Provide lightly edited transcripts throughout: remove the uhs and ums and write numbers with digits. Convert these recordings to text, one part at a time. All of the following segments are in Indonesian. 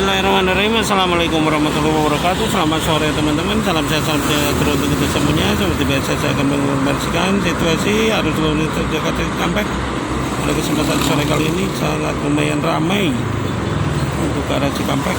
Bismillahirrahmanirrahim. Assalamualaikum warahmatullahi wabarakatuh. Selamat sore teman-teman. Salam sehat, salam sejahtera untuk kita semuanya. Seperti biasa saya akan menginformasikan situasi arus lalu lintas Jakarta Cikampek. Pada kesempatan sore kali ini sangat lumayan ramai untuk ke arah Cikampek.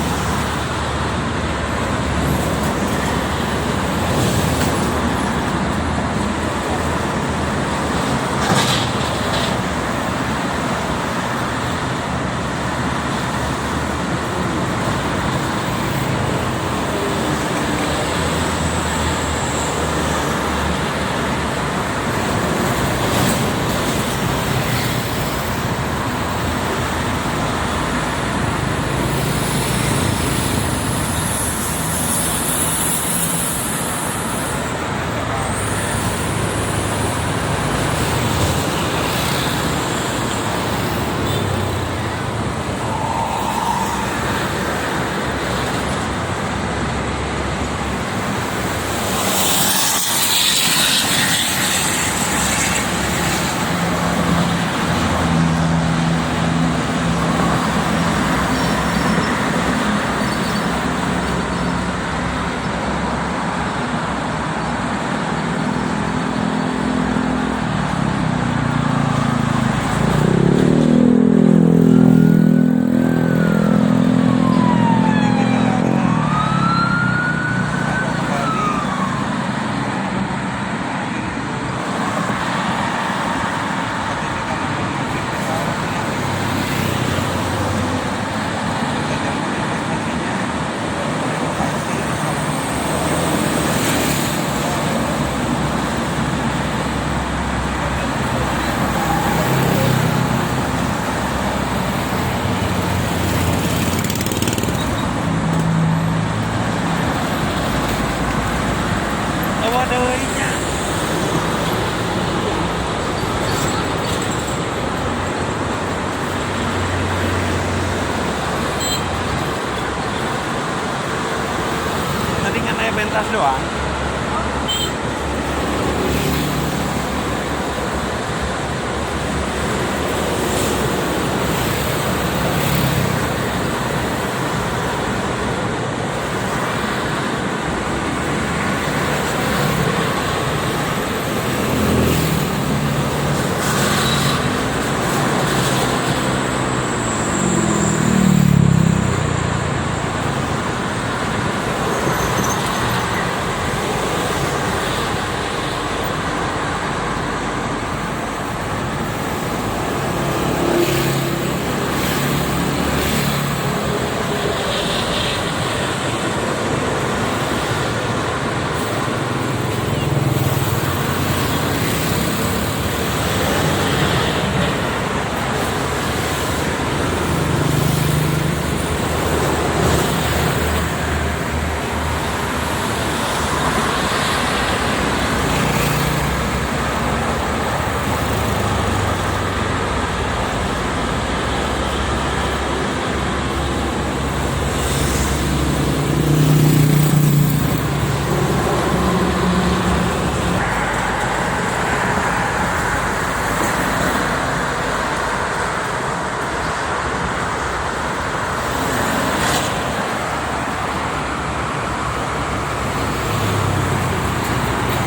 Tadi kan naik pentas doang.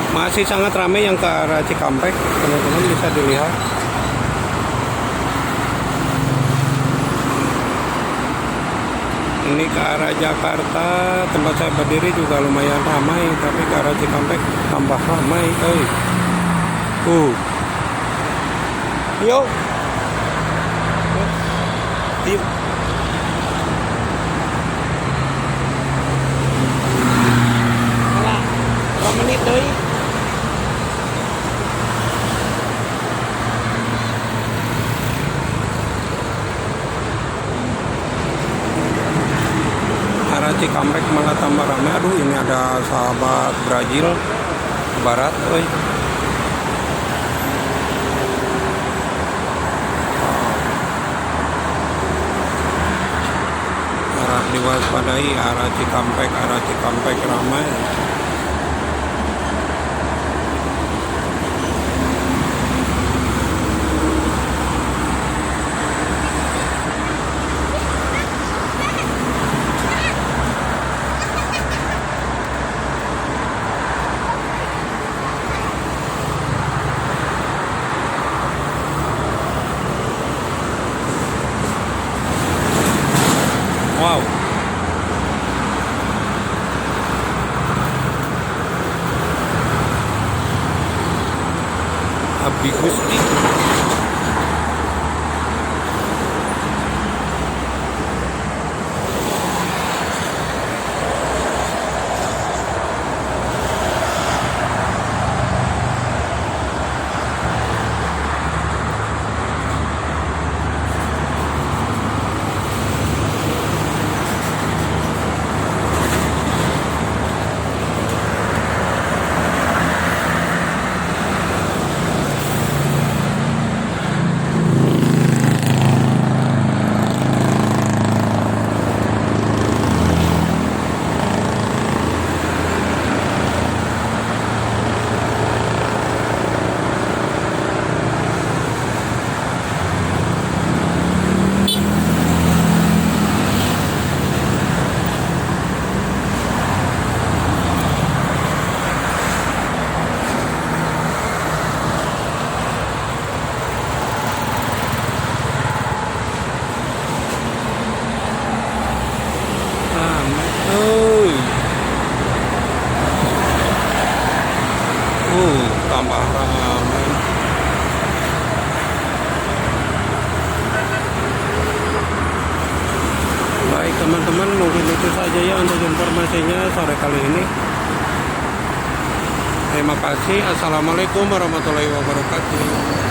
Masih sangat ramai yang ke arah Cikampek, teman-teman bisa dilihat. Ini ke arah Jakarta, tempat saya berdiri juga lumayan ramai, tapi ke arah Cikampek tambah ramai. Yuk. Yuk. Berapa menit doi? Arah Cikampek malah tambah ramai. Aduh, ini ada sahabat Brazil barat, harap diwaspadai arah Cikampek ramai. Wow. Abi Gusti. Tambah ramai. Baik teman-teman, mungkin itu saja ya untuk informasinya sore kali ini. Terima kasih. Assalamualaikum warahmatullahi wabarakatuh.